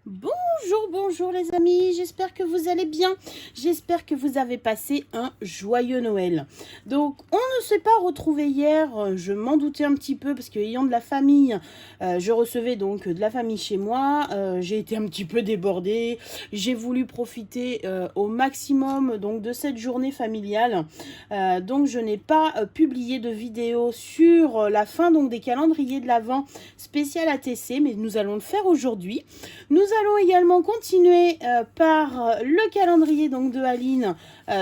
Bonjour, bonjour les amis, j'espère que vous allez bien, j'espère que vous avez passé un joyeux Noël. Donc on ne s'est pas retrouvé hier, je m'en doutais un petit peu parce qu'ayant de la famille, je recevais donc de la famille chez moi, j'ai été un petit peu débordée, j'ai voulu profiter au maximum donc de cette journée familiale, donc je n'ai pas publié de vidéo sur la fin donc des calendriers de l'Avent spécial ATC, mais nous allons le faire aujourd'hui. Nous allons également continuer par le calendrier donc de Aline,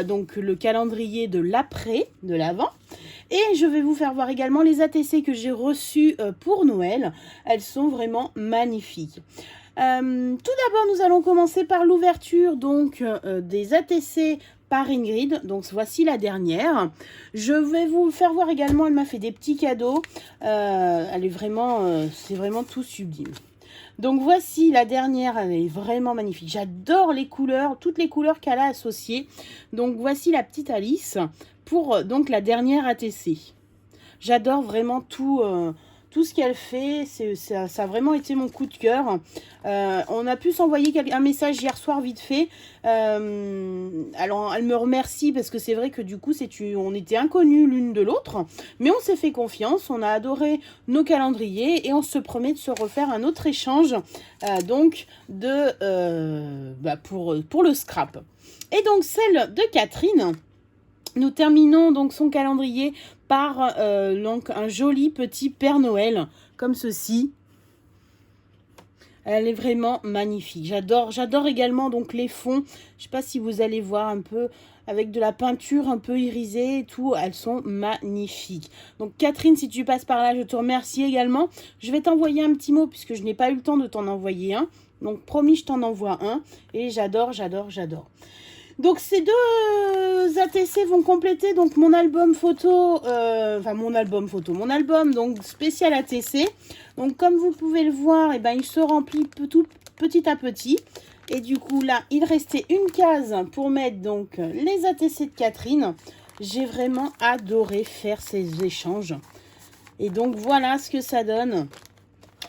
donc le calendrier de l'après, de l'avant. Et je vais vous faire voir également les ATC que j'ai reçus pour Noël. Elles sont vraiment magnifiques. Tout d'abord, nous allons commencer par l'ouverture donc des ATC par Ingrid. Donc voici la dernière. Je vais vous faire voir également, elle m'a fait des petits cadeaux. Elle est vraiment, c'est vraiment tout sublime. Donc voici la dernière, elle est vraiment magnifique. J'adore les couleurs, toutes les couleurs qu'elle a associées. Donc voici la petite Alice pour donc la dernière ATC. J'adore vraiment tout ce qu'elle fait. Ça a vraiment été mon coup de cœur. On a pu s'envoyer un message hier soir vite fait. Alors, elle me remercie parce que c'est vrai que du coup, on était inconnus l'une de l'autre. Mais on s'est fait confiance. On a adoré nos calendriers et on se promet de se refaire un autre échange donc pour le scrap. Et donc, celle de Catherine. Nous terminons donc son calendrier par donc un joli petit Père Noël, comme ceci. Elle est vraiment magnifique. J'adore également donc les fonds. Je ne sais pas si vous allez voir un peu avec de la peinture un peu irisée et tout. Elles sont magnifiques. Donc Catherine, si tu passes par là, je te remercie également. Je vais t'envoyer un petit mot puisque je n'ai pas eu le temps de t'en envoyer un. Donc promis, je t'en envoie un. Et j'adore. Donc ces deux ATC vont compléter donc mon album photo, mon album donc spécial ATC. Donc comme vous pouvez le voir, et ben, il se remplit petit à petit. Et du coup là, il restait une case pour mettre donc les ATC de Catherine. J'ai vraiment adoré faire ces échanges. Et donc voilà ce que ça donne.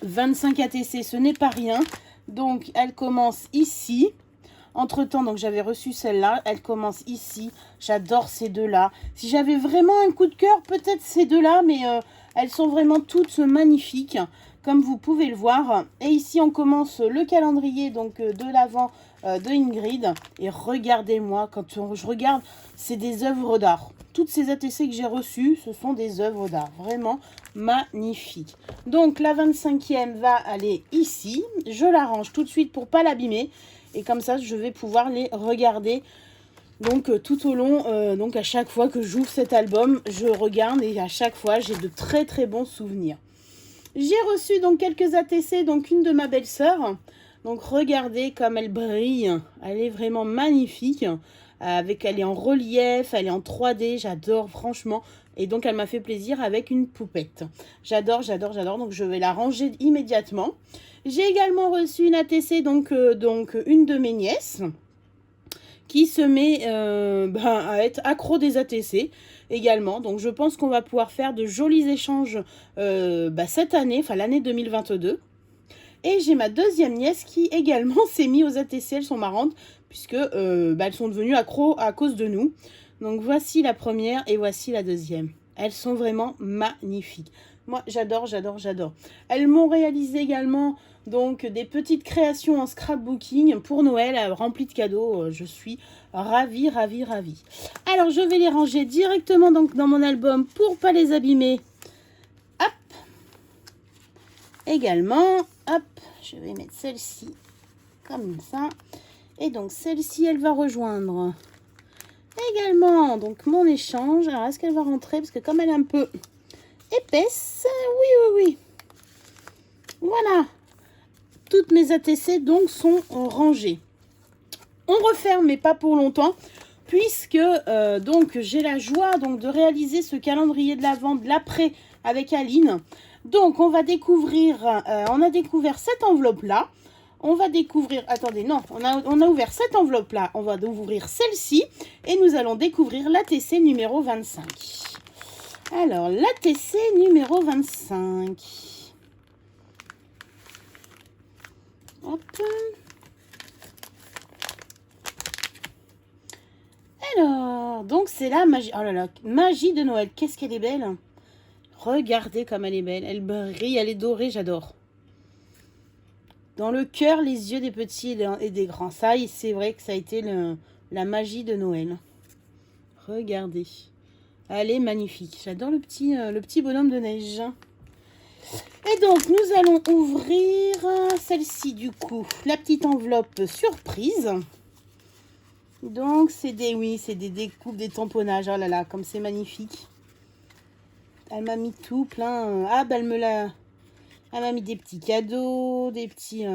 25 ATC, ce n'est pas rien. Donc elle commence ici. Entre-temps, donc j'avais reçu celle-là. Elle commence ici. J'adore ces deux-là. Si j'avais vraiment un coup de cœur, peut-être ces deux-là. Mais elles sont vraiment toutes magnifiques. Comme vous pouvez le voir. Et ici, on commence le calendrier donc de l'Avent de Ingrid. Et regardez-moi, quand je regarde, c'est des œuvres d'art. Toutes ces ATC que j'ai reçues, ce sont des œuvres d'art. Vraiment magnifiques. Donc, la 25e va aller ici. Je la range tout de suite pour ne pas l'abîmer. Et comme ça, je vais pouvoir les regarder donc tout au long. Donc à chaque fois que j'ouvre cet album, je regarde et à chaque fois, j'ai de très très bons souvenirs. J'ai reçu donc quelques ATC, donc une de ma belle-sœur. Donc regardez comme elle brille. Elle est vraiment magnifique. Elle est en relief, elle est en 3D. J'adore franchement. Et donc elle m'a fait plaisir avec une poupette. J'adore. Donc je vais la ranger immédiatement. J'ai également reçu une ATC, donc une de mes nièces, qui se met à être accro des ATC également. Donc je pense qu'on va pouvoir faire de jolis échanges cette année, enfin l'année 2022. Et j'ai ma deuxième nièce qui également s'est mise aux ATC. Elles sont marrantes puisque elles sont devenues accros à cause de nous. Donc voici la première et voici la deuxième. Elles sont vraiment magnifiques. Moi, j'adore. Elles m'ont réalisé également donc des petites créations en scrapbooking pour Noël, remplies de cadeaux. Je suis ravie. Alors, je vais les ranger directement donc dans mon album pour pas les abîmer. Hop. Également, hop, je vais mettre celle-ci comme ça. Et donc, celle-ci, elle va rejoindre également donc mon échange. Alors, est-ce qu'elle va rentrer? Parce que comme elle est un peu épaisse, oui. Voilà. Toutes mes ATC donc sont rangées. On referme, mais pas pour longtemps, puisque donc j'ai la joie donc de réaliser ce calendrier de l'Avent de l'après avec Aline. Donc on va découvrir, on a découvert cette enveloppe là. On va découvrir, attendez, non, on a ouvert cette enveloppe là. On va ouvrir celle-ci et nous allons découvrir l'ATC numéro 25. Alors, l'ATC numéro 25. Hop. Alors, donc c'est la magie. Oh là là, magie de Noël. Qu'est-ce qu'elle est belle. Regardez comme elle est belle. Elle brille, elle est dorée, j'adore. Dans le cœur, les yeux des petits et des grands. Ça, c'est vrai que ça a été la magie de Noël. Regardez. Elle est magnifique. J'adore le petit bonhomme de neige. Et donc, nous allons ouvrir celle-ci, du coup. La petite enveloppe surprise. Donc, c'est des découpes, des tamponnages. Oh là là, comme c'est magnifique. Elle m'a mis tout plein. Ah, bah, elle m'a mis des petits cadeaux, des petits...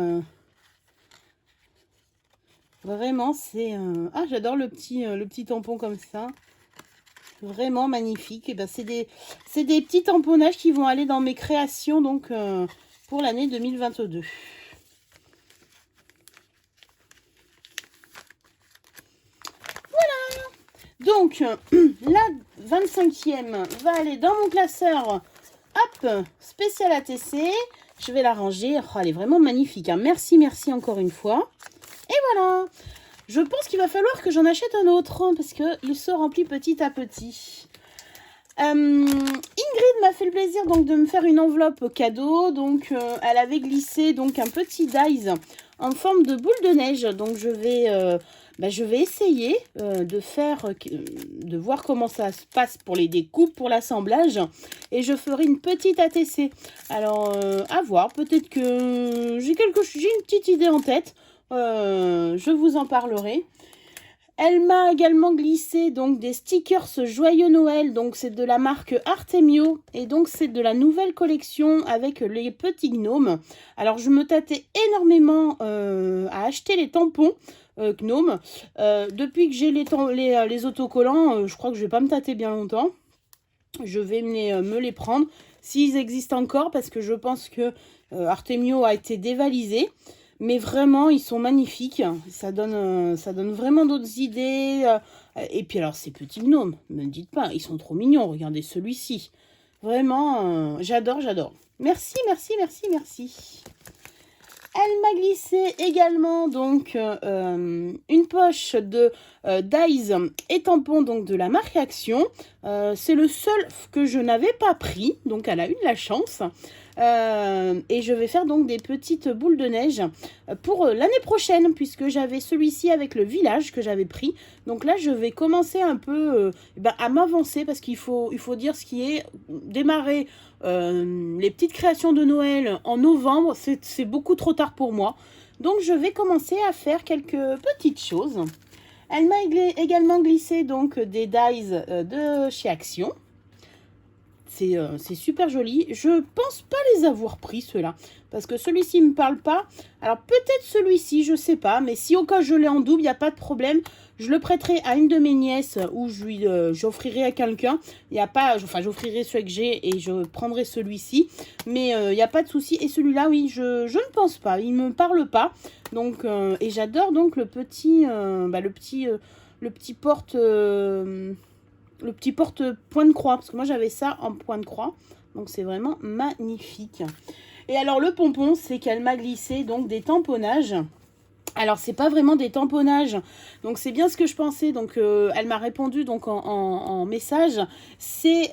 Vraiment, c'est... Ah, j'adore le petit tampon comme ça. Vraiment magnifique. Et ben, c'est des petits tamponnages qui vont aller dans mes créations donc pour l'année 2022. Voilà. Donc, la 25e va aller dans mon classeur. Hop, spécial ATC. Je vais la ranger. Oh, elle est vraiment magnifique. Hein. Merci, merci encore une fois. Et voilà. Je pense qu'il va falloir que j'en achète un autre hein, parce qu'il se remplit petit à petit. Ingrid m'a fait le plaisir donc de me faire une enveloppe cadeau. Donc elle avait glissé donc un petit dies en forme de boule de neige. Donc je vais essayer de voir comment ça se passe pour les découpes, pour l'assemblage. Et je ferai une petite ATC. Alors à voir, peut-être que j'ai une petite idée en tête. Je vous en parlerai. Elle m'a également glissé donc des stickers Joyeux Noël. Donc c'est de la marque Artemio. Et donc c'est de la nouvelle collection avec les petits gnomes. Alors je me tâtais énormément à acheter les tampons gnomes. Depuis que j'ai les autocollants, je crois que je vais pas me tâter bien longtemps. Je vais me les prendre s'ils existent encore parce que je pense que Artemio a été dévalisé. Mais vraiment, ils sont magnifiques. Ça donne vraiment d'autres idées. Et puis alors, ces petits gnomes, ne me dites pas, ils sont trop mignons. Regardez celui-ci. Vraiment, j'adore, j'adore. Merci, merci, merci, merci. Elle m'a glissé également donc une poche de dies et tampons donc de la marque Action. C'est le seul que je n'avais pas pris. Donc, elle a eu de la chance. Et je vais faire donc des petites boules de neige pour l'année prochaine puisque j'avais celui-ci avec le village que j'avais pris. Donc là je vais commencer un peu à m'avancer parce qu'il faut dire ce qui est démarrer les petites créations de Noël en novembre, c'est beaucoup trop tard pour moi. Donc je vais commencer à faire quelques petites choses. Elle m'a également glissé donc des dies de chez Action. C'est super joli. Je pense pas les avoir pris, ceux-là. Parce que celui-ci ne me parle pas. Alors, peut-être celui-ci, je sais pas. Mais si au cas je l'ai en double, il n'y a pas de problème. Je le prêterai à une de mes nièces ou j'offrirai à quelqu'un. Il y a pas... Enfin, j'offrirai celui que j'ai et je prendrai celui-ci. Mais il n'y a pas de souci. Et celui-là, oui, je ne pense pas. Il ne me parle pas. Donc, et j'adore donc le petit porte... le petit porte point de croix, parce que moi j'avais ça en point de croix, donc c'est vraiment magnifique. Et alors le pompon, c'est qu'elle m'a glissé donc des tamponnages. Alors c'est pas vraiment des tamponnages, donc c'est bien ce que je pensais. Donc elle m'a répondu donc en message, c'est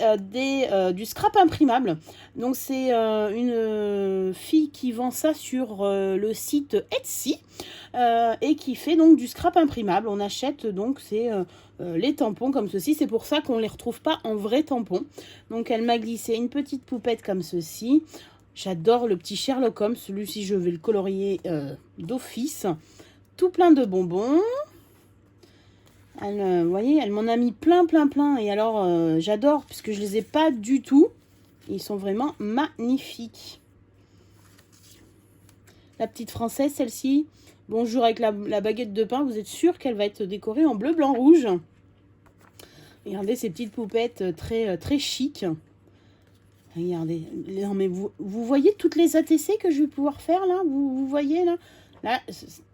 du scrap imprimable. Donc c'est une fille qui vend ça sur le site Etsy et qui fait donc du scrap imprimable. On achète donc les tampons comme ceci, c'est pour ça qu'on ne les retrouve pas en vrai tampon. Donc elle m'a glissé une petite poupette comme ceci. J'adore le petit Sherlock Holmes, celui-ci je vais le colorier d'office. Tout plein de bonbons. Vous voyez, elle m'en a mis plein. Et alors j'adore puisque je les ai pas du tout. Ils sont vraiment magnifiques. La petite française, celle-ci. Bonjour avec la baguette de pain. Vous êtes sûr qu'elle va être décorée en bleu, blanc, rouge? Regardez ces petites poupettes très chic. Regardez. Non, mais vous voyez toutes les ATC que je vais pouvoir faire là? Vous voyez là? Là,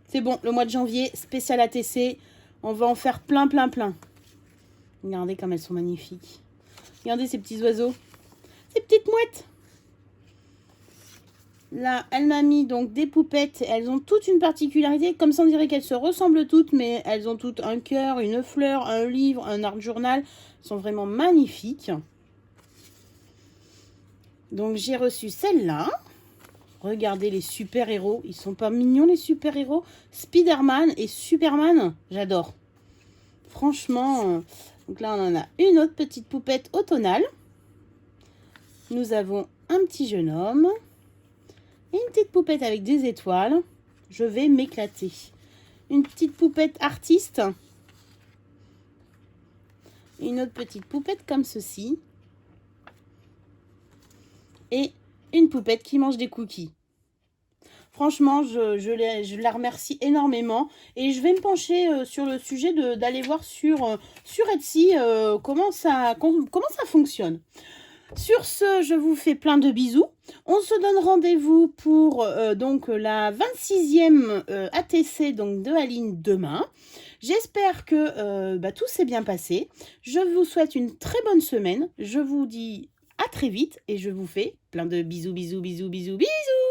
c'est bon. Le mois de janvier, spécial ATC. On va en faire plein. Regardez comme elles sont magnifiques. Regardez ces petits oiseaux. Ces petites mouettes. Là, elle m'a mis donc des poupettes. Elles ont toutes une particularité. Comme ça, on dirait qu'elles se ressemblent toutes, mais elles ont toutes un cœur, une fleur, un livre, un art journal. Elles sont vraiment magnifiques. Donc, j'ai reçu celle-là. Regardez les super-héros. Ils sont pas mignons, les super-héros. Spider-Man et Superman, j'adore. Franchement, donc là, on en a une autre petite poupette automnale. Nous avons un petit jeune homme. Et une petite poupette avec des étoiles. Je vais m'éclater. Une petite poupette artiste. Une autre petite poupette comme ceci. Et une poupette qui mange des cookies. Franchement, je la remercie énormément. Et je vais me pencher sur le sujet d'aller voir sur Etsy comment ça fonctionne. Sur ce, je vous fais plein de bisous. On se donne rendez-vous pour donc la 26e ATC donc, de Aline demain. J'espère que tout s'est bien passé. Je vous souhaite une très bonne semaine. Je vous dis à très vite et je vous fais plein de bisous, bisous, bisous, bisous, bisous.